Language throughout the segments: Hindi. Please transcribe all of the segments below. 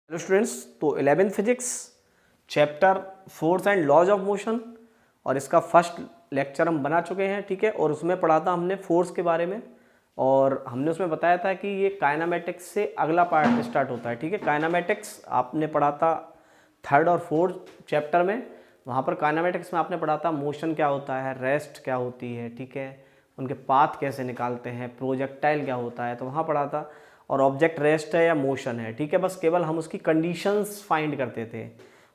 हेलो स्टूडेंट्स, तो 11th physics chapter force and laws of motion और इसका फर्स्ट लेक्चर हम बना चुके हैं। ठीक है, और उसमें पढ़ा था हमने फोर्स के बारे में और हमने उसमें बताया था कि ये काइनामेटिक्स से अगला पार्ट स्टार्ट होता है। ठीक है, काइनामेटिक्स आपने पढ़ा था थर्ड और फोर्थ चैप्टर में। वहाँ पर काइनामेटिक्स में आपने पढ़ा था मोशन क्या होता है, रेस्ट क्या होती है, ठीक है, उनके पाथ कैसे निकालते हैं, प्रोजेक्टाइल क्या होता है, तो वहाँ पढ़ा था। और ऑब्जेक्ट रेस्ट है या मोशन है, ठीक है, बस केवल हम उसकी कंडीशंस फाइंड करते थे।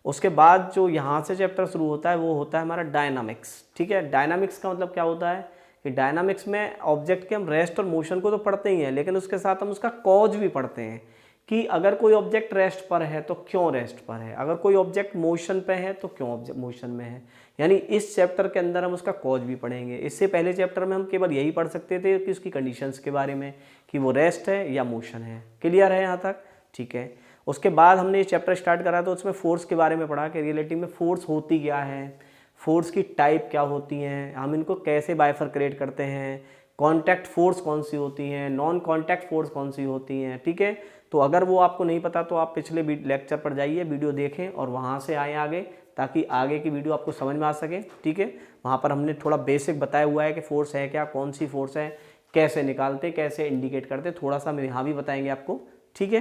उसके बाद जो यहाँ से चैप्टर शुरू होता है वो होता है हमारा डायनामिक्स। ठीक है, डायनामिक्स का मतलब क्या होता है कि डायनामिक्स में ऑब्जेक्ट के हम रेस्ट और मोशन को तो पढ़ते ही हैं, लेकिन उसके साथ हम उसका कॉज भी पढ़ते हैं कि अगर कोई ऑब्जेक्ट रेस्ट पर है तो क्यों रेस्ट पर है, अगर कोई ऑब्जेक्ट मोशन पे है तो क्यों ऑब्जेक्ट मोशन में है। यानी इस चैप्टर के अंदर हम उसका कॉज भी पढ़ेंगे। इससे पहले चैप्टर में हम केवल यही पढ़ सकते थे कि उसकी कंडीशंस के बारे में कि वो रेस्ट है या मोशन है। क्लियर है यहाँ तक? ठीक है। उसके बाद हमने ये चैप्टर स्टार्ट करा तो उसमें फोर्स के बारे में पढ़ा कि रियलिटी में फोर्स होती क्या है, फोर्स की टाइप क्या होती हैं, हम इनको कैसे बाइफरक्रेट करते हैं, कॉन्टैक्ट फोर्स कौन सी होती हैं, नॉन कॉन्टैक्ट फोर्स कौन सी होती हैं। ठीक है, तो अगर वो आपको नहीं पता तो आप पिछले लेक्चर पर जाइए, वीडियो देखें और वहाँ से आए आगे, ताकि आगे की वीडियो आपको समझ में आ सके। ठीक है, वहाँ पर हमने थोड़ा बेसिक बताया हुआ है कि फोर्स है क्या, कौन सी फोर्स है, कैसे निकालते, कैसे इंडिकेट करते, थोड़ा सा हम यहाँ भी बताएंगे आपको। ठीक है,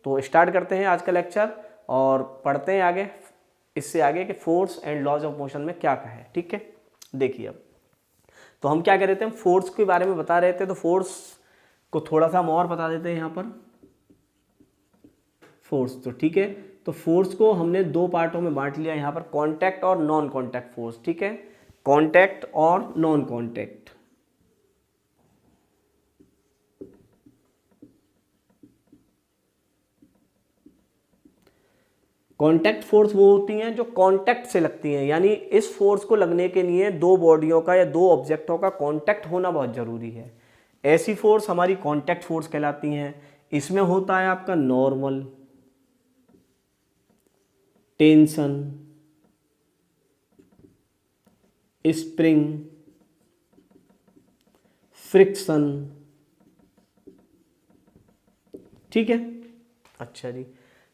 तो स्टार्ट करते हैं आज का लेक्चर और पढ़ते हैं आगे, इससे आगे कि force and laws of motion में क्या है। ठीक है, देखिए अब तो हम क्या कह रहे थे, हम फोर्स के बारे में बता रहे थे, तो फोर्स को थोड़ा सा हम और बता देते हैं यहाँ पर। फोर्स तो ठीक है, तो फोर्स को हमने दो पार्टों में बांट लिया यहाँ पर, कॉन्टैक्ट और नॉन कॉन्टैक्ट फोर्स। ठीक है, कॉन्टैक्ट और नॉन कॉन्टैक्ट। कॉन्टैक्ट फोर्स वो होती हैं जो कॉन्टैक्ट से लगती हैं, यानी इस फोर्स को लगने के लिए दो बॉडियों का या दो ऑब्जेक्टों का कॉन्टैक्ट होना बहुत ज़रूरी है। ऐसी फोर्स हमारी कॉन्टैक्ट फोर्स कहलाती हैं। इसमें होता है आपका नॉर्मल, टेंशन, स्प्रिंग, फ्रिक्शन। ठीक है, अच्छा जी।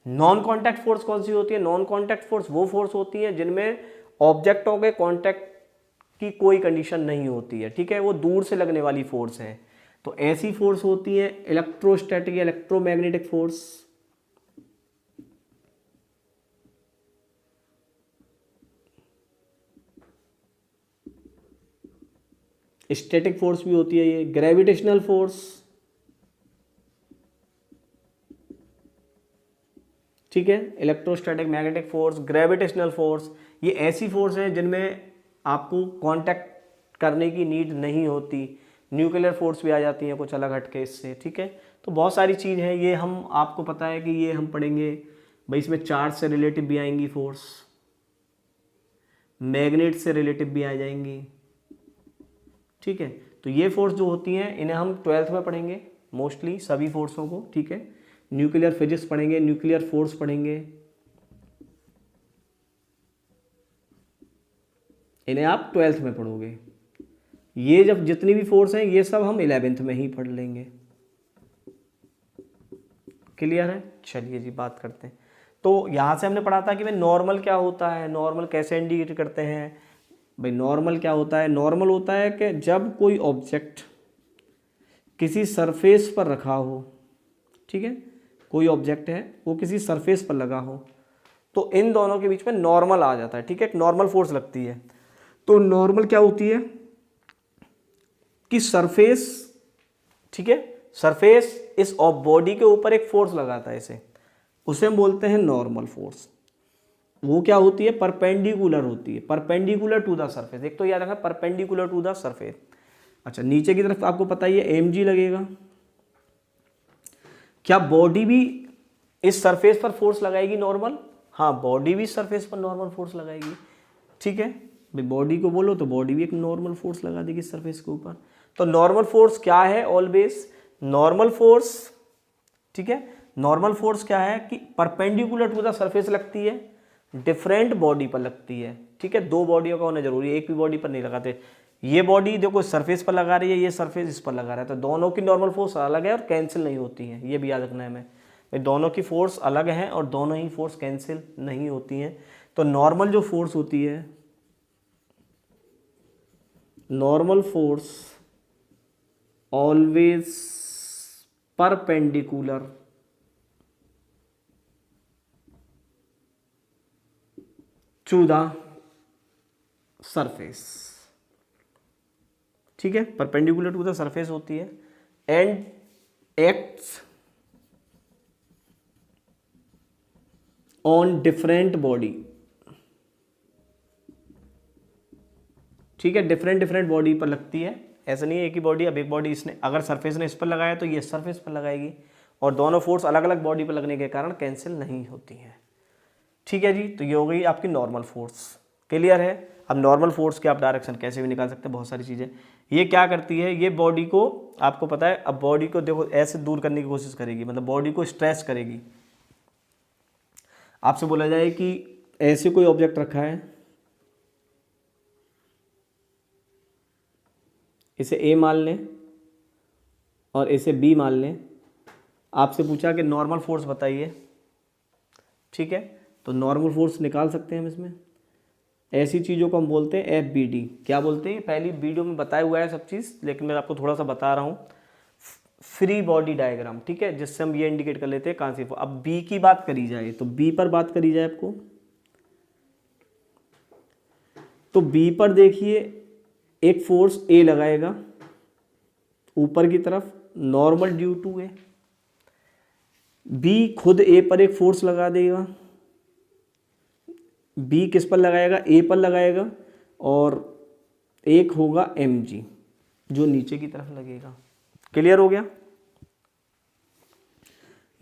नॉन कॉन्टैक्ट फोर्स कौन सी होती है? नॉन कॉन्टैक्ट फोर्स वो फोर्स होती है जिनमें ऑब्जेक्टों के कॉन्टैक्ट की कोई कंडीशन नहीं होती है। ठीक है, वो दूर से लगने वाली फोर्स है। तो ऐसी फोर्स होती है इलेक्ट्रोस्टैटिक या इलेक्ट्रोमैग्नेटिक फोर्स, स्टैटिक फोर्स भी होती है ये, ग्रेविटेशनल फोर्स। ठीक है, electrostatic, magnetic force, gravitational force, ये ऐसी फोर्स हैं जिनमें आपको कांटेक्ट करने की नीड नहीं होती। न्यूक्लियर फोर्स भी आ जाती हैं कुछ अलग हटके इससे। ठीक है, तो बहुत सारी चीज़ है ये, हम आपको पता है कि ये हम पढ़ेंगे भाई। इसमें चार्ज से रिलेटिव भी आएंगी फोर्स, मैग्नेट से रिलेटिव भी आ जाएंगी। ठीक है, तो ये फोर्स जो होती हैं इन्हें हम 12th में पढ़ेंगे मोस्टली, सभी फोर्सों को। ठीक है, न्यूक्लियर फिजिक्स पढ़ेंगे, न्यूक्लियर फोर्स पढ़ेंगे, इन्हें आप 12th में पढ़ोगे। ये जब जितनी भी फोर्स हैं ये सब हम 11th में ही पढ़ लेंगे। क्लियर है? चलिए जी, बात करते हैं। तो यहाँ से हमने पढ़ा था कि भाई नॉर्मल क्या होता है, नॉर्मल कैसे इंडिकेट करते हैं। भाई नॉर्मल क्या होता है? नॉर्मल होता है कि जब कोई ऑब्जेक्ट किसी सरफेस पर रखा हो, ठीक है, कोई ऑब्जेक्ट है वो किसी सरफेस पर लगा हो, तो इन दोनों के बीच में नॉर्मल आ जाता है। ठीक है, नॉर्मल फोर्स लगती है। तो नॉर्मल क्या होती है कि सरफेस, ठीक है, सरफेस इस बॉडी के ऊपर एक फोर्स लगाता है इसे, उसे हम बोलते हैं नॉर्मल फोर्स। वो क्या होती है? परपेंडिकुलर होती है, परपेंडिकुलर टू द सरफेस। एक तो याद रखना, परपेंडिकुलर टू द सरफेस। अच्छा, नीचे की तरफ आपको पता ही है mg लगेगा। क्या बॉडी भी इस सरफेस पर फोर्स लगाएगी नॉर्मल? हाँ, बॉडी भी सरफेस पर नॉर्मल फोर्स लगाएगी। ठीक है, भाई बॉडी को बोलो तो बॉडी भी एक नॉर्मल फोर्स लगा देगी सरफेस के ऊपर। तो नॉर्मल फोर्स क्या है? ऑलवेज नॉर्मल फोर्स, ठीक है, नॉर्मल फोर्स क्या है कि परपेंडिकुलर टू द सरफेस लगती है, डिफरेंट बॉडी पर लगती है। ठीक है, दो बॉडियों का होना जरूरी है, एक भी बॉडी पर नहीं लगाते। ये बॉडी देखो सरफेस पर लगा रही है, ये सरफेस इस पर लगा रहा है, तो दोनों की नॉर्मल फोर्स अलग है और कैंसिल नहीं होती है, ये भी याद रखना है हमें। ये दोनों की फोर्स अलग हैं और दोनों ही फोर्स कैंसिल नहीं होती हैं। तो नॉर्मल जो फोर्स होती है, normal force always perpendicular to the surface, ठीक है, परपेंडिकुलर टू द सरफेस होती है and acts on different body, ठीक है, डिफरेंट डिफरेंट बॉडी पर लगती है। ऐसा नहीं है एक ही बॉडी, अब एक बॉडी इसने अगर सरफेस ने इस पर लगाया तो ये सरफेस पर लगाएगी, और दोनों फोर्स अलग अलग बॉडी पर लगने के कारण कैंसिल नहीं होती हैं, ठीक है जी। तो ये हो गई आपकी नॉर्मल फोर्स, क्लियर है। अब नॉर्मल फोर्स के आप डायरेक्शन कैसे भी निकाल सकते हैं, बहुत सारी चीज़ें। ये क्या करती है, ये बॉडी को, आपको पता है, अब बॉडी को देखो ऐसे दूर करने की कोशिश करेगी, मतलब बॉडी को स्ट्रेच करेगी। आपसे बोला जाए कि ऐसे कोई ऑब्जेक्ट रखा है, इसे ए मान लें और इसे बी मान लें, आपसे पूछा कि नॉर्मल फोर्स बताइए, ठीक है, तो नॉर्मल फोर्स निकाल सकते हैं हम इसमें। ऐसी चीज़ों को हम बोलते हैं एफ बी डी। क्या बोलते हैं, पहली वीडियो में बताया हुआ है सब चीज़, लेकिन मैं आपको थोड़ा सा बता रहा हूँ। फ्री बॉडी डायग्राम, ठीक है, जिससे हम ये इंडिकेट कर लेते हैं कहाँ से। अब बी की बात करी जाए तो बी पर बात करी जाए आपको, तो बी पर देखिए एक फोर्स ए लगाएगा ऊपर की तरफ, normal due to A. B खुद ए पर एक फोर्स लगा देगा, बी किस पर लगाएगा, ए पर लगाएगा, और एक होगा एम जी जो नीचे की तरफ लगेगा। क्लियर हो गया।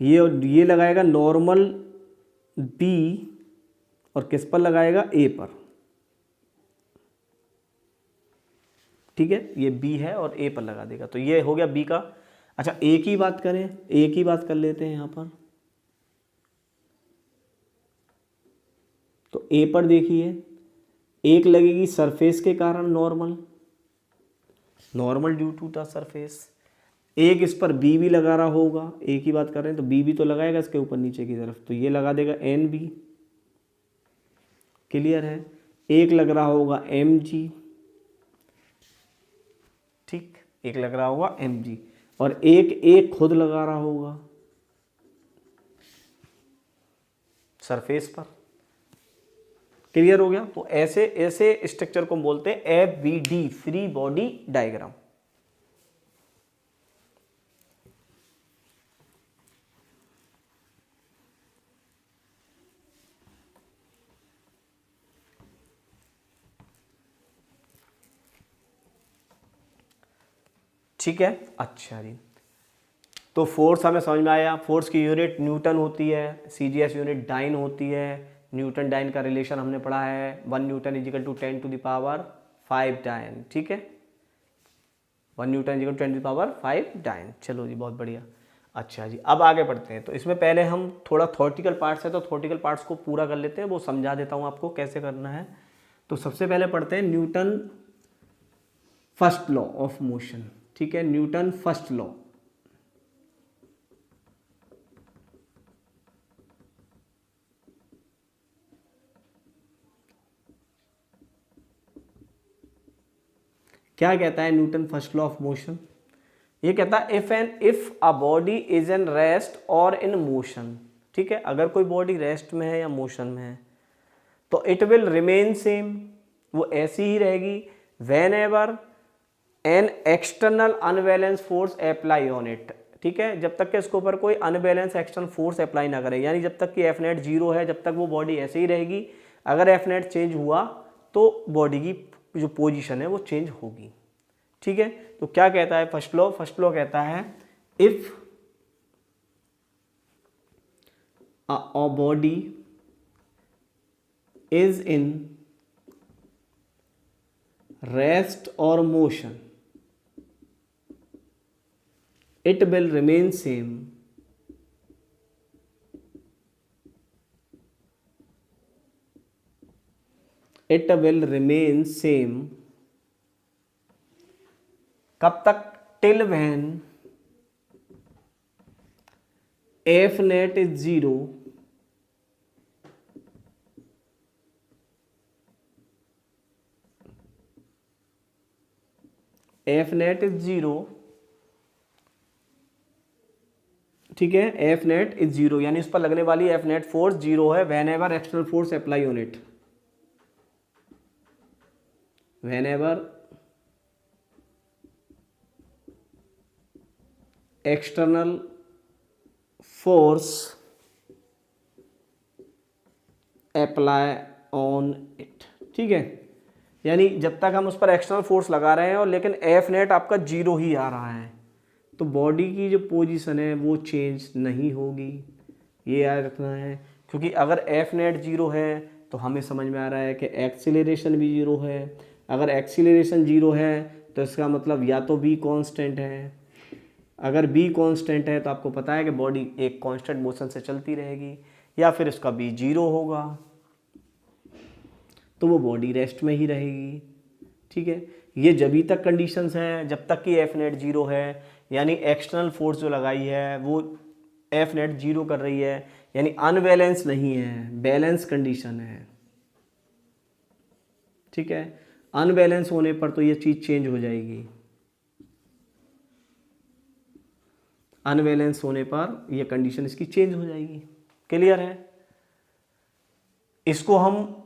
ये लगाएगा नॉर्मल बी और किस पर लगाएगा, ए पर, ठीक है, ये बी है और ए पर लगा देगा, तो ये हो गया बी का। अच्छा ए की बात करें, ए की बात कर लेते हैं यहाँ पर, तो ए पर देखिए एक लगेगी सरफेस के कारण, normal due to the surface. एक इस पर बी भी लगा रहा होगा, ए की बात कर रहे हैं तो बी भी तो लगाएगा इसके ऊपर नीचे की तरफ, तो ये लगा देगा एन बी। क्लियर है। एक लग रहा होगा एम जी, ठीक, एक लग रहा होगा एम जी, और एक खुद लगा रहा होगा सरफेस पर। क्लियर हो गया। तो ऐसे ऐसे स्ट्रक्चर को बोलते हैं F B D, free body diagram. ठीक है। अच्छा जी, तो फोर्स हमें समझ में आया। फोर्स की यूनिट न्यूटन होती है, सीजीएस यूनिट डाइन होती है। न्यूटन डाइन का रिलेशन हमने पढ़ा है, 1 newton equal to 10 to the power 5 dyne, ठीक है, 1 newton equal to 10 to the power 5 dyne. चलो जी, बहुत बढ़िया। अच्छा जी, अब आगे बढ़ते हैं। तो इसमें पहले हम थोड़ा थ्योरेटिकल पार्ट्स है, तो थ्योरेटिकल पार्ट्स को पूरा कर लेते हैं, वो समझा देता हूँ आपको कैसे करना है। तो सबसे पहले पढ़ते हैं Newton first law of motion, ठीक है, न्यूटन फर्स्ट लॉ। क्या कहता है Newton first law of motion? ये कहता है if a body is in rest और इन मोशन, ठीक है, अगर कोई बॉडी रेस्ट में है या मोशन में है तो इट विल रिमेन सेम, वो ऐसी ही रहेगी when ever an external unbalance force apply on it, ठीक है, जब तक कि इसके ऊपर कोई अनबैलेंस एक्सटर्नल फोर्स अप्लाई ना करे, यानी जब तक कि एफ नेट 0 है जब तक वो बॉडी ऐसे ही रहेगी। अगर एफ नेट चेंज हुआ तो बॉडी की जो पोजीशन है वो चेंज होगी, ठीक है। तो क्या कहता है फर्स्ट लॉ? फर्स्ट लॉ कहता है if a body is in rest और motion it will remain same कब तक? till when F net is 0, F net is 0, ठीक है, एफ नेट इज 0 यानी इस पर लगने वाली एफ नेट फोर्स 0 है when ever external force apply on it, when ever external force apply on it, ठीक है, यानी जब तक हम उस पर एक्सटर्नल फोर्स लगा रहे हैं और लेकिन एफ नेट आपका 0 ही आ रहा है तो बॉडी की जो पोजीशन है वो चेंज नहीं होगी, ये याद रखना है। क्योंकि अगर एफ नेट 0 है तो हमें समझ में आ रहा है कि एक्सीलरेशन भी 0 है, अगर एक्सीलरेशन 0 है तो इसका मतलब या तो बी कांस्टेंट है, अगर बी कांस्टेंट है तो आपको पता है कि बॉडी एक कांस्टेंट मोशन से चलती रहेगी, या फिर इसका बी 0 होगा तो वो बॉडी रेस्ट में ही रहेगी, ठीक है। ये जभी तक कंडीशंस हैं जब तक कि एफ नेट 0 है, यानी एक्सटर्नल फोर्स जो लगाई है वो एफ नेट 0 कर रही है, यानी अनबैलेंस नहीं है, बैलेंस कंडीशन है, ठीक है। अनबैलेंस होने पर तो ये चीज़ चेंज हो जाएगी, अनबैलेंस होने पर ये कंडीशन इसकी चेंज हो जाएगी, क्लियर है। इसको हम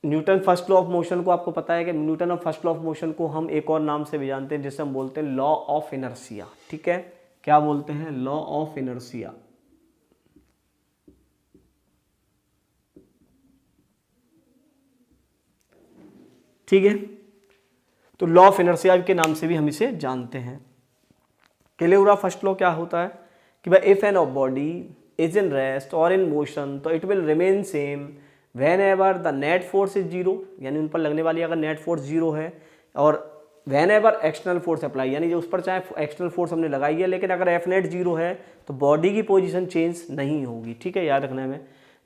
Newton first law of motion को, आपको पता है कि Newton of first law of motion को हम एक और नाम से भी जानते हैं जिसे हम बोलते हैं लॉ ऑफ इनर्शिया, ठीक है। क्या बोलते हैं? लॉ ऑफ इनर्शिया, ठीक है। तो लॉ ऑफ इनर्शिया के नाम से भी हम इसे जानते हैं। केलेउरा फर्स्ट लॉ क्या होता है कि भाई if an of body is in rest और इन मोशन तो it will remain same whenever the net force is 0, यानी उन पर लगने वाली अगर नेट फोर्स 0 है, और when ever external force apply, यानी जो उस पर चाहे एक्सटर्नल फोर्स हमने लगाई है लेकिन अगर एफ नेट 0 है तो बॉडी की पोजीशन चेंज नहीं होगी, ठीक है। याद रखना है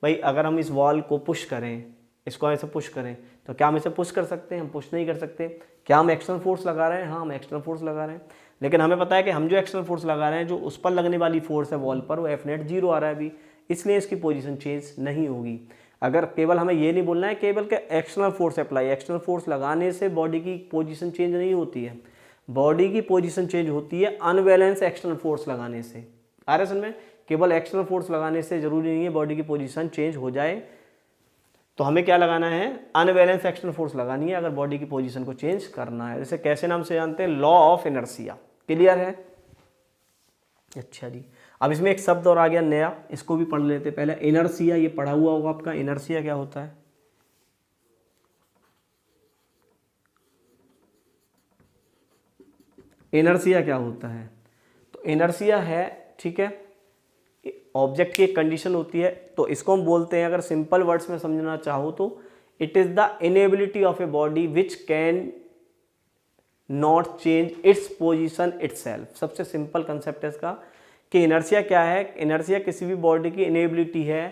भाई, अगर हम इस वॉल को पुश करें, इसको ऐसे पुश करें तो क्या हम इसे पुश कर सकते हैं? हम पुश नहीं कर सकते। क्या हम एक्सटर्नल फोर्स लगा रहे हैं? हाँ, हम एक्सटर्नल फोर्स लगा रहे हैं, लेकिन हमें पता है कि हम जो एक्सटर्नल फोर्स लगा रहे हैं, जो उस पर लगने वाली फोर्स है वॉल पर, वो एफ नेट 0 आ रहा है अभी, इसलिए इसकी पोजीशन चेंज नहीं होगी। अगर केवल हमें ये नहीं बोलना है केवल के external force apply, external force लगाने से बॉडी की पोजीशन चेंज नहीं होती है, बॉडी की पोजीशन चेंज होती है अनबैलेंस एक्सटर्नल फोर्स लगाने से। आ रहा है समझ में? केवल एक्सटर्नल फोर्स लगाने से जरूरी नहीं है बॉडी की पोजीशन चेंज हो जाए, तो हमें क्या लगाना है? अनबैलेंस एक्सटर्नल फोर्स लगानी है अगर बॉडी की पोजीशन को चेंज करना है। जैसे कैसे नाम से जानते हैं? लॉ ऑफ इनर्शिया, क्लियर है? अच्छा जी, अब इसमें एक शब्द और आ गया नया, इसको भी पढ़ लेते पहले। इनर्शिया, ये पढ़ा हुआ होगा आपका, इनर्शिया क्या होता है? इनर्शिया क्या होता है? तो इनर्शिया है, ठीक है, ऑब्जेक्ट की एक कंडीशन होती है, तो इसको हम बोलते हैं, अगर सिंपल वर्ड्स में समझना चाहो तो it is the inability of a body which can not change its position itself. सबसे सिंपल कंसेप्ट है इसका कि इनर्शिया क्या है? इनर्शिया किसी भी बॉडी की इनेबिलिटी है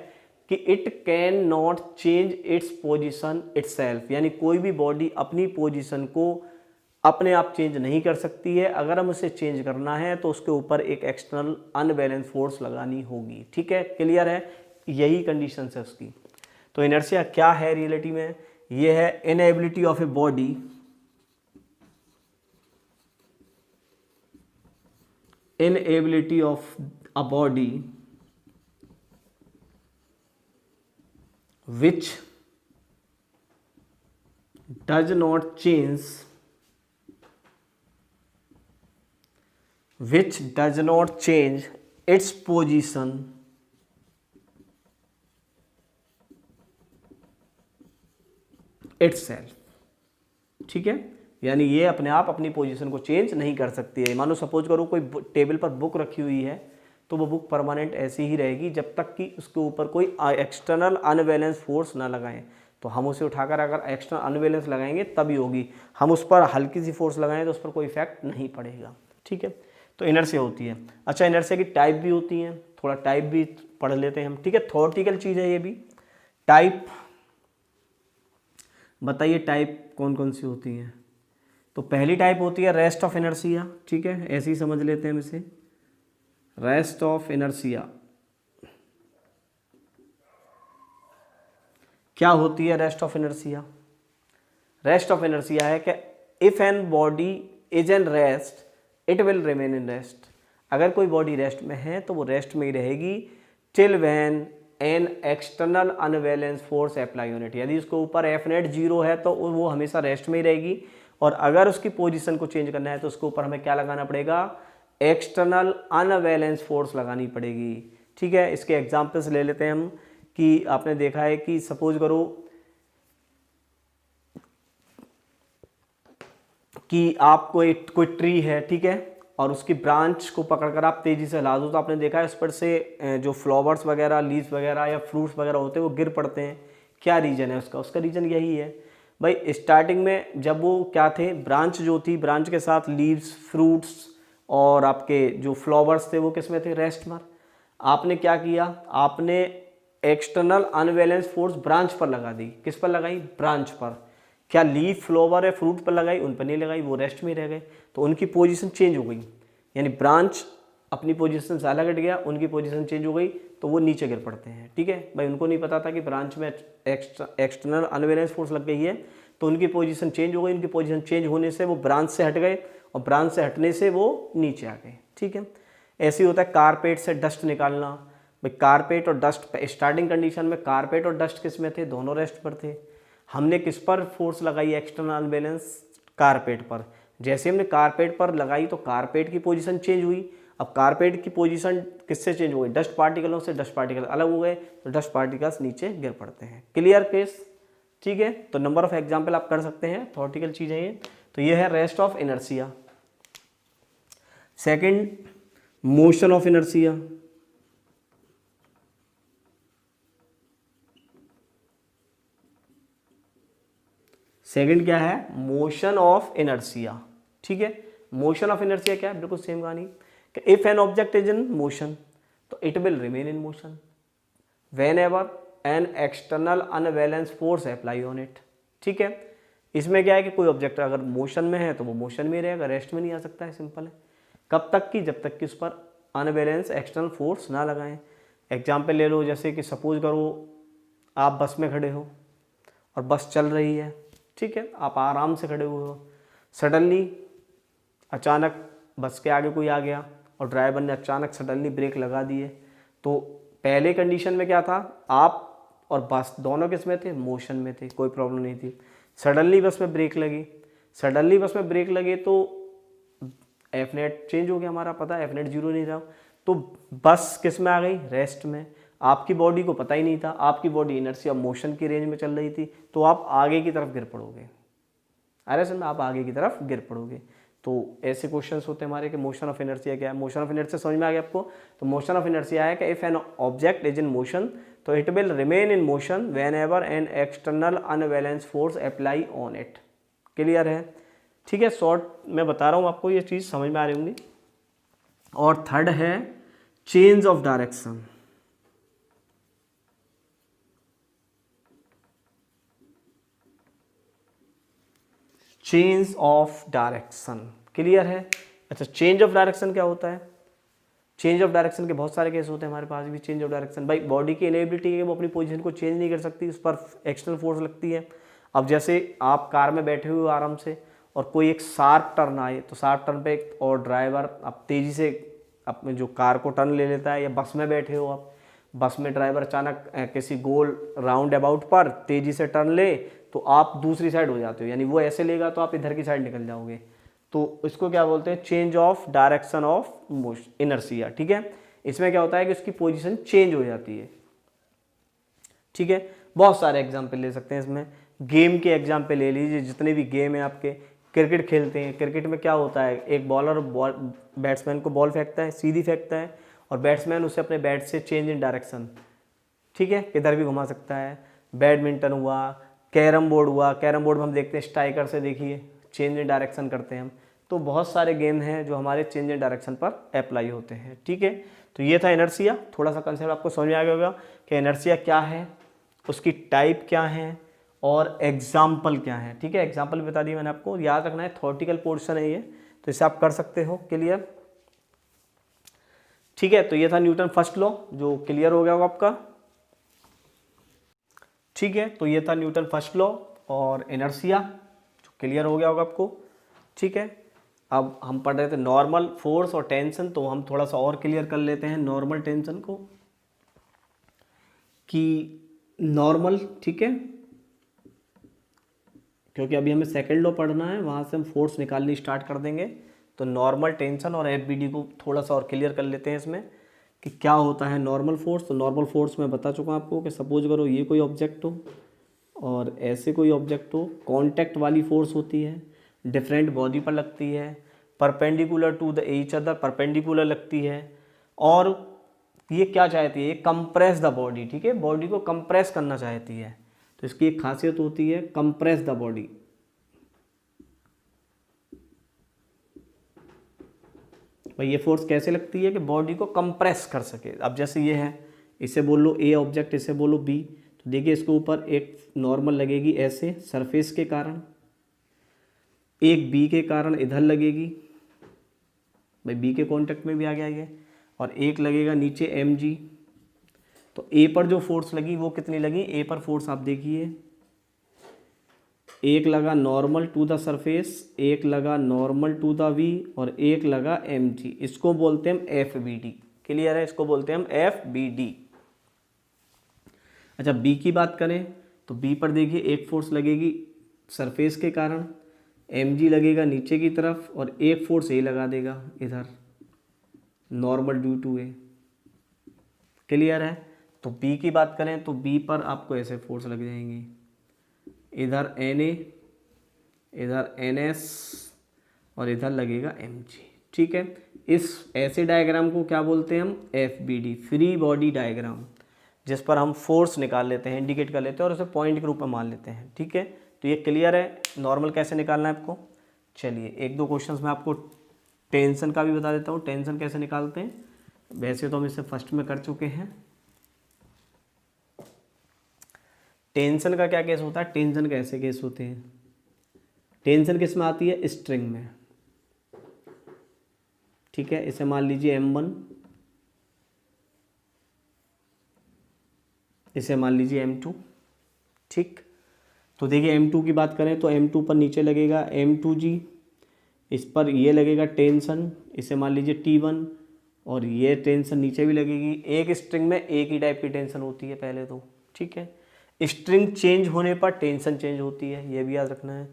कि it can not change its position itself, यानी कोई भी बॉडी अपनी पोजीशन को अपने आप चेंज नहीं कर सकती है। अगर हम उसे चेंज करना है तो उसके ऊपर एक एक्सटर्नल अनबैलेंस फोर्स लगानी होगी, ठीक है, क्लियर है? यही कंडीशन है उसकी। तो इनर्शिया क्या है रियलिटी में? ये है inability of a body inability of a body which does not change its position itself, ठीक है, यानी ये अपने आप अपनी पोजीशन को चेंज नहीं कर सकती है। मानो सपोज करो कोई टेबल पर बुक रखी हुई है तो वो बुक परमानेंट ऐसी ही रहेगी जब तक कि उसके ऊपर कोई एक्सटर्नल अनबैलेंस फोर्स ना लगाएं। तो हम उसे उठाकर अगर एक्सटर्नल अनबैलेंस लगाएंगे तभी होगी, हम उस पर हल्की सी फोर्स लगाएं तो उस पर कोई इफेक्ट नहीं पड़ेगा, ठीक है। तो इनर्शिया होती है। अच्छा, इनर्शिया की टाइप भी होती हैं, थोड़ा टाइप भी पढ़ लेते हैं हम, ठीक है, थ्योरेटिकल चीज़ है ये भी। टाइप बताइए, टाइप कौन कौन सी होती हैं? तो पहली टाइप होती है रेस्ट ऑफ इनर्शिया, ठीक है, ऐसे ही समझ लेते हैं हम इसे, रेस्ट ऑफ इनर्शिया। क्या होती है rest of inertia? Rest of inertia है कि if an body is an rest it will remain in rest. अगर कोई बॉडी रेस्ट में है तो वो रेस्ट में ही रहेगी till when an external unbalance force apply on it. यदि उसके ऊपर एफ नेट 0 है तो वो हमेशा रेस्ट में ही रहेगी, और अगर उसकी पोजीशन को चेंज करना है तो उसके ऊपर हमें क्या लगाना पड़ेगा? एक्सटर्नल अनबैलेंस फोर्स लगानी पड़ेगी। ठीक है, इसके एग्जांपल्स ले लेते हैं हम कि आपने देखा है कि सपोज करो कि आपको एक कोई ट्री है, ठीक है, और उसकी ब्रांच को पकड़कर आप तेजी से हिला दो तो आपने देखा है उस पर से जो फ्लावर्स वगैरह, लीव्स वगैरह या फ्रूट्स वगैरह होते हैं वो गिर पड़ते हैं। क्या रीज़न है उसका? उसका रीज़न यही है भाई, स्टार्टिंग में जब वो क्या थे, ब्रांच जो थी, ब्रांच के साथ लीव्स, फ्रूट्स और आपके जो फ्लावर्स थे वो किस में थे? रेस्ट में। आपने क्या किया? आपने एक्सटर्नल अनबैलेंस फोर्स ब्रांच पर लगा दी। किस पर लगाई? ब्रांच पर। क्या लीफ, फ्लावर या फ्रूट पर लगाई? उन पर नहीं लगाई, वो रेस्ट में रह गए, तो उनकी पोजीशन चेंज हो गई। यानी ब्रांच अपनी पोजीशन से अलग हट गया, उनकी पोजीशन चेंज हो गई, तो वो नीचे गिर पड़ते हैं। ठीक है भाई, उनको नहीं पता था कि ब्रांच में एक्सटर्नल अनबैलेंस फोर्स लग गई है, तो उनकी पोजीशन चेंज हो गई। उनकी पोजीशन चेंज होने से वो ब्रांच से हट गए, और ब्रांच से हटने से वो नीचे आ गए। ठीक है, ऐसे ही होता है कारपेट से डस्ट निकालना। भाई कारपेट और डस्ट, स्टार्टिंग कंडीशन में कारपेट और डस्ट किस में थे? दोनों रेस्ट पर थे। हमने किस पर फोर्स लगाई? एक्सटर्नल अनबैलेंस, कारपेट पर। जैसे हमने कारपेट पर लगाई तो कारपेट की पोजीशन चेंज हुई। अब कारपेट की पोजीशन किससे चेंज हो गई? डस्ट पार्टिकलों से। डस्ट पार्टिकल अलग हो गए तो डस्ट पार्टिकल्स नीचे गिर पड़ते हैं। Clear case? ठीक है, तो नंबर ऑफ एग्जाम्पल आप कर सकते हैं, थॉटिकल चीज़ें ये। तो ये है rest of inertia. Second, motion of inertia. Second क्या है? Motion of inertia. ठीक है, मोशन ऑफ इनर्शिया क्या है? बिल्कुल सेम कहानी कि if an object is in motion तो it will remain in motion whenever an external unbalance force apply on it. ठीक है, इसमें क्या है कि कोई ऑब्जेक्ट अगर मोशन में है तो वो मोशन में रहेगा, रेस्ट में नहीं आ सकता है। सिंपल है। कब तक की? जब तक कि उस पर अनबैलेंस एक्सटर्नल फोर्स ना लगाएं। एग्जाम्पल ले लो, जैसे कि सपोज करो आप बस में खड़े हो और बस चल रही है। ठीक है, आप आराम से खड़े हुए हो, सडनली अचानक बस के आगे कोई आ गया और ड्राइवर ने अचानक सडनली ब्रेक लगा दिए। तो पहले कंडीशन में क्या था? आप और बस दोनों किस में थे? मोशन में थे, कोई प्रॉब्लम नहीं थी। सडनली बस में ब्रेक लगी, सडनली बस में ब्रेक लगे तो एफ नेट चेंज हो गया हमारा, पता है एफ नेट 0 नहीं था, तो बस किस में आ गई? रेस्ट में। आपकी बॉडी को पता ही नहीं था, आपकी बॉडी इनर्शिया मोशन की रेंज में चल रही थी, तो आप आगे की तरफ गिर पड़ोगे। अरे सर, आप आगे की तरफ गिर पड़ोगे। तो ऐसे क्वेश्चंस होते हैं हमारे कि मोशन ऑफ इनर्शिया क्या है। मोशन ऑफ इनर्शिया समझ में आ गया आपको? तो मोशन ऑफ इनर्शिया है कि if an object is in motion तो it will remain in motion whenever an external unbalance force apply on it. Clear है? ठीक है, शॉर्ट मैं बता रहा हूँ आपको, ये चीज़ समझ में आ रही होंगी। और थर्ड है change of direction. Change of direction. Clear है? अच्छा, चेंज ऑफ डायरेक्शन क्या होता है? चेंज ऑफ डायरेक्शन के बहुत सारे केस होते हैं हमारे पास भी। चेंज ऑफ डायरेक्शन भाई, बॉडी की इनेबिलिटी है, वो अपनी पोजीशन को चेंज नहीं कर सकती, उस पर एक्सटर्नल फोर्स लगती है। अब जैसे आप कार में बैठे हुए आराम से और कोई एक शार्प टर्न आए, तो शार्प टर्न पे और ड्राइवर अब तेज़ी से अपने जो कार को टर्न ले लेता है, या बस में बैठे हो आप, बस में ड्राइवर अचानक किसी गोल राउंड अबाउट पर तेज़ी से टर्न ले तो आप दूसरी साइड हो जाते हो, यानी वो ऐसे लेगा तो आप इधर की साइड निकल जाओगे। तो इसको क्या बोलते हैं? Change of direction of motion, inertia. ठीक है, इसमें क्या होता है कि उसकी पोजीशन चेंज हो जाती है। ठीक है, बहुत सारे एग्जाम्पल ले सकते हैं इसमें। गेम के एग्जाम्पल ले लीजिए, जितने भी गेम हैं आपके। क्रिकेट खेलते हैं, क्रिकेट में क्या होता है? एक बॉलर बैट्समैन को बॉल फेंकता है, सीधी फेंकता है, और बैट्समैन उसे अपने बैट से चेंज इन डायरेक्शन, ठीक है, किधर भी घुमा सकता है। बैडमिंटन हुआ, कैरम बोर्ड हुआ, कैरम बोर्ड में हम देखते हैं स्ट्राइकर से, देखिए चेंज इन डायरेक्शन करते हैं हम। तो बहुत सारे गेम हैं जो हमारे चेंज इन डायरेक्शन पर अप्लाई होते हैं। ठीक है, तो ये था इनर्शिया। थोड़ा सा कंसेप्ट आपको समझ में आ गया होगा कि इनर्शिया क्या है, उसकी टाइप क्या है और एग्जाम्पल क्या है। ठीक है, एग्जाम्पल भी बता दिया मैंने आपको, याद रखना है, थ्योरेटिकल पोर्शन है ये, तो इसे आप कर सकते हो। क्लियर? ठीक है, तो ये था न्यूटन फर्स्ट लॉ, जो क्लियर हो गया होगा आपका। ठीक है, तो ये था न्यूटन फर्स्ट लॉ और इनर्शिया, जो क्लियर हो गया होगा आपको। ठीक है, अब हम पढ़ रहे थे नॉर्मल फोर्स और टेंशन, तो हम थोड़ा सा और क्लियर कर लेते हैं नॉर्मल टेंशन को कि नॉर्मल, ठीक है, क्योंकि अभी हमें सेकंड लॉ पढ़ना है, वहाँ से हम फोर्स निकालनी स्टार्ट कर देंगे। तो नॉर्मल टेंशन और एफबीडी को थोड़ा सा और क्लियर कर लेते हैं इसमें कि क्या होता है नॉर्मल फोर्स। तो नॉर्मल फोर्स मैं बता चुका हूँ आपको कि सपोज करो ये कोई ऑब्जेक्ट हो और ऐसे कोई ऑब्जेक्ट हो, कांटेक्ट वाली फोर्स होती है, डिफरेंट बॉडी पर लगती है, perpendicular to the each other, perpendicular लगती है, और ये क्या चाहती है, ये कंप्रेस द बॉडी, ठीक है, बॉडी को कंप्रेस करना चाहती है। तो इसकी एक खासियत होती है कंप्रेस द बॉडी। भाई ये फोर्स कैसे लगती है कि बॉडी को कंप्रेस कर सके। अब जैसे ये है, इसे बोलो ए ऑब्जेक्ट, इसे बोलो बी, तो देखिए इसके ऊपर एक नॉर्मल लगेगी ऐसे सरफेस के कारण, एक बी के कारण इधर लगेगी, भाई बी के कांटेक्ट में भी आ गया ये, और एक लगेगा नीचे एम जी। तो ए पर जो फोर्स लगी वो कितनी लगी, ए पर फोर्स आप देखिए, एक लगा नॉर्मल टू द सरफेस, एक लगा नॉर्मल टू द वी, और एक लगा एम जी। इसको बोलते हैं हम एफ बी डी। क्लियर है, इसको बोलते हैं हम एफ बी डी। अच्छा, बी की बात करें तो बी पर देखिए एक फोर्स लगेगी सरफेस के कारण, एम जी लगेगा नीचे की तरफ, और एक फोर्स ए लगा देगा इधर normal due to A. Clear है। तो बी की बात करें तो बी पर आपको ऐसे फोर्स लग जाएंगी, इधर एन ए, इधर एन एस, और इधर लगेगा एम जी। ठीक है, इस ऐसे डायग्राम को क्या बोलते हैं हम, F B D, free body diagram, जिस पर हम फोर्स निकाल लेते हैं, इंडिकेट कर लेते हैं और उसे पॉइंट के रूप में मान लेते हैं। ठीक है, तो ये क्लियर है नॉर्मल कैसे निकालना है आपको। चलिए एक दो क्वेश्चंस मैं आपको टेंशन का भी बता देता हूँ, टेंशन कैसे निकालते हैं। वैसे तो हम इसे फर्स्ट में कर चुके हैं। टेंशन का क्या केस होता है, टेंशन का ऐसे केस होते हैं, टेंशन किस में आती है, स्ट्रिंग में। ठीक है, इसे मान लीजिए M1, इसे मान लीजिए M2। ठीक, तो देखिए M2 की बात करें तो M2 पर नीचे लगेगा M2G, इस पर ये लगेगा टेंशन, इसे मान लीजिए T1, और ये टेंशन नीचे भी लगेगी। एक स्ट्रिंग में एक ही टाइप की टेंशन होती है पहले तो। ठीक है, स्ट्रिंग चेंज होने पर टेंशन चेंज होती है, ये भी याद रखना है।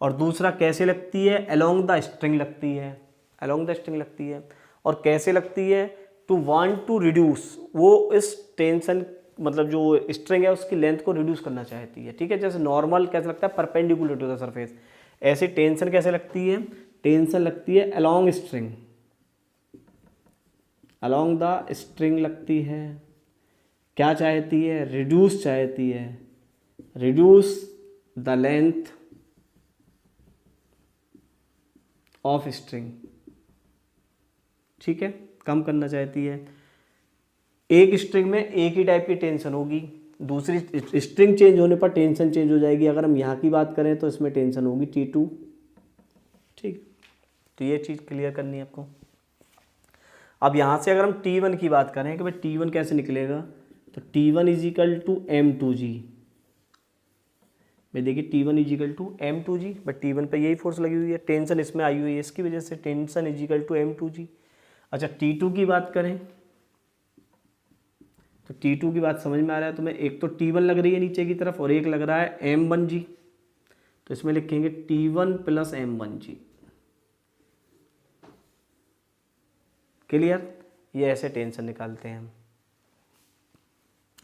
और दूसरा कैसे लगती है, अलोंग द स्ट्रिंग लगती है, अलोंग द स्ट्रिंग लगती है। और कैसे लगती है, टू वांट टू रिड्यूस, वो इस टेंशन मतलब जो स्ट्रिंग है उसकी लेंथ को रिड्यूस करना चाहती है। ठीक है, जैसे नॉर्मल कैसे लगता है, परपेंडिकुलर टू द सरफेस, ऐसे टेंशन कैसे लगती है, टेंशन लगती है along string, along the string लगती है। क्या चाहती है, रिड्यूस चाहती है, reduce the length of string. ठीक है, कम करना चाहती है। एक स्ट्रिंग में एक ही टाइप की टेंशन होगी, दूसरी स्ट्रिंग चेंज होने पर टेंशन चेंज हो जाएगी। अगर हम यहाँ की बात करें तो इसमें टेंशन होगी T2। ठीक, तो ये चीज़ क्लियर करनी है आपको। अब यहाँ से अगर हम T1 की बात करें कि भाई T1 कैसे निकलेगा, तो T1 is equal to M2G। भाई देखिए T1 is equal to M2G, but T1 पे यही फोर्स लगी हुई है, टेंशन इसमें आई हुई है, इसकी वजह से tension is equal to M2G। अच्छा, T2 की बात करें तो T2 की बात समझ में आ रहा है तुम्हें, एक तो T1 लग रही है नीचे की तरफ और एक लग रहा है M1G, तो इसमें लिखेंगे T1 प्लस M1G। क्लियर, ये ऐसे टेंशन निकालते हैं हम।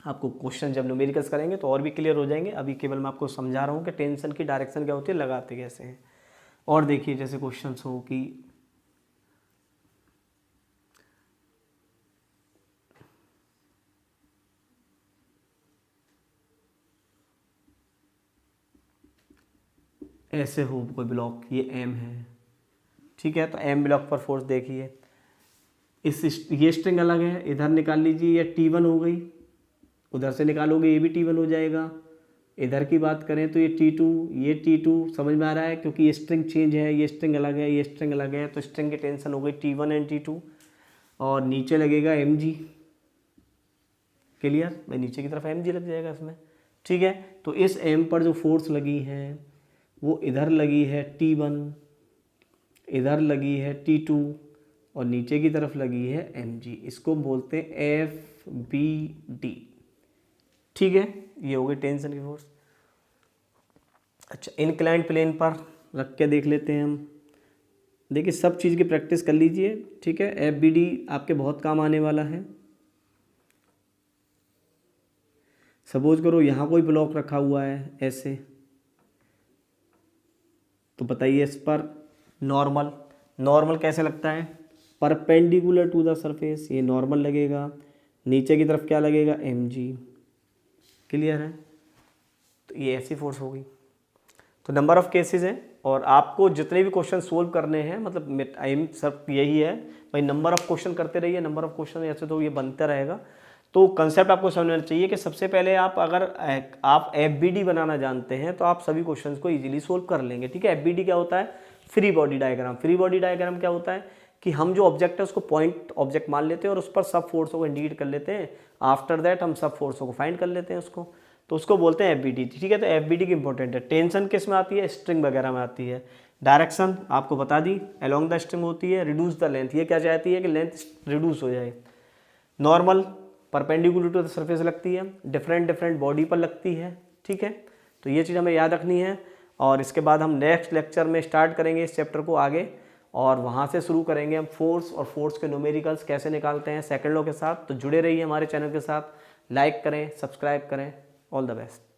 आपको क्वेश्चन जब न्यूमेरिकल्स करेंगे तो और भी क्लियर हो जाएंगे, अभी केवल मैं आपको समझा रहा हूँ कि टेंशन की डायरेक्शन क्या होती है, लगाते कैसे हैं। और देखिए जैसे क्वेश्चन हो कि ऐसे हो कोई ब्लॉक, ये M है, ठीक है, तो M ब्लॉक पर फोर्स देखिए, ये स्ट्रिंग अलग है, इधर निकाल लीजिए, ये T1 हो गई, उधर से निकालोगे ये भी T1 हो जाएगा। इधर की बात करें तो ये T2, ये T2, समझ में आ रहा है, क्योंकि ये स्ट्रिंग चेंज है, ये स्ट्रिंग अलग है, ये स्ट्रिंग अलग है, तो स्ट्रिंग की टेंशन हो गई T1 एंड T2, और नीचे लगेगा MG। क्लियर, भाई नीचे की तरफ MG लग जाएगा इसमें, ठीक है। तो इस M पर जो फोर्स लगी है वो इधर लगी है T1, इधर लगी है T2 और नीचे की तरफ लगी है mg। इसको बोलते हैं FBD। ठीक है, ये हो गई टेंशन की फोर्स। अच्छा, इंक्लाइंड प्लेन पर रख के देख लेते हैं हम। देखिए सब चीज़ की प्रैक्टिस कर लीजिए, ठीक है। FBD आपके बहुत काम आने वाला है। सपोज करो यहाँ कोई ब्लॉक रखा हुआ है ऐसे, तो बताइए इस पर नॉर्मल कैसे लगता है? परपेंडिकुलर टू द सरफेस, ये नॉर्मल लगेगा। नीचे की तरफ क्या लगेगा? mg। क्लियर है? तो ये ऐसी फोर्स हो गई। तो नंबर ऑफ केसेस हैं और आपको जितने भी क्वेश्चन सोल्व करने हैं, मतलब एम सब यही है भाई, नंबर ऑफ क्वेश्चन करते रहिए। नंबर ऑफ क्वेश्चन ऐसे तो ये बनता रहेगा। तो कंसेप्ट आपको समझना चाहिए कि सबसे पहले अगर आप FBD बनाना जानते हैं तो आप सभी क्वेश्चंस को इजीली सोल्व कर लेंगे। ठीक है। FBD क्या होता है? Free body diagram. Free body diagram क्या होता है कि हम जो ऑब्जेक्ट है उसको पॉइंट ऑब्जेक्ट मान लेते हैं और उस पर सब फोर्सों को इंडिकेट कर लेते हैं। आफ्टर दैट हम सब फोर्सों को फाइंड कर लेते हैं उसको, तो उसको बोलते हैं FBD। ठीक है। तो FBD की इंपॉर्टेंट है। टेंशन किस में आती है? स्ट्रिंग वगैरह में आती है। डायरेक्शन आपको बता दी, अलोंग द स्ट्रिंग होती है। रिड्यूस द लेंथ, ये क्या चाहती है कि लेंथ रिड्यूस हो जाए। Normal perpendicular to the surface लगती है, डिफरेंट बॉडी पर लगती है। ठीक है। तो ये चीज़ हमें याद रखनी है और इसके बाद हम नेक्स्ट लेक्चर में स्टार्ट करेंगे इस चैप्टर को आगे, और वहाँ से शुरू करेंगे हम फोर्स और फोर्स के न्यूमेरिकल्स कैसे निकालते हैं सेकंड लॉ के साथ। तो जुड़े रहिए हमारे चैनल के साथ, लाइक करें, सब्सक्राइब करें। All the best.